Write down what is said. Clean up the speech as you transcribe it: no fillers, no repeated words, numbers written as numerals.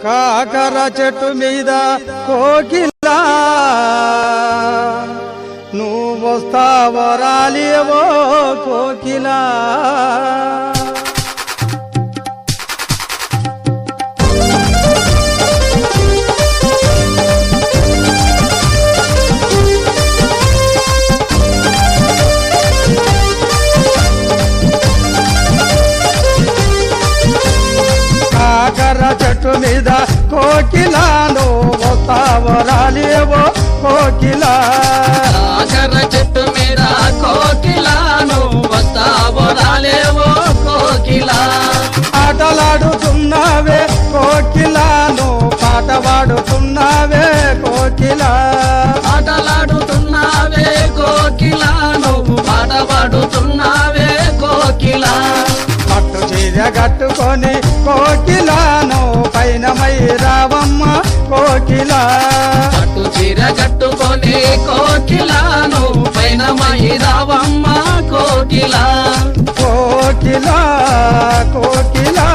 కాకర చెట్టు మీద కోకిలా నువ్వు వస్తావో రాలేవో కోకిలా కాకర చెట్టు మీద కోకిలా నువ్వు వస్తావో రాలేవో కోకిలా కాకర చెట్టు మీద కోకిలా నువ్వు వస్తావో రాలేవో కోకిలా ఆటలాడుతున్నావే కోకిలా నువ్వు పాట పాడుతున్నావే కోకిలా ఆటలాడుతున్నావే కోకిలా నువ్వు పాట పాడుతున్నావే కోకిలా పట్టు చీర కట్టుకొని కోకిలా నువ్వు పైన మై రావమ్మ కోకిలా పట్టు చీర కట్టుకొని కోకిలా నువ్వు పైన మహిరావమ్మ కోకిలా కోకిలా కోకిలా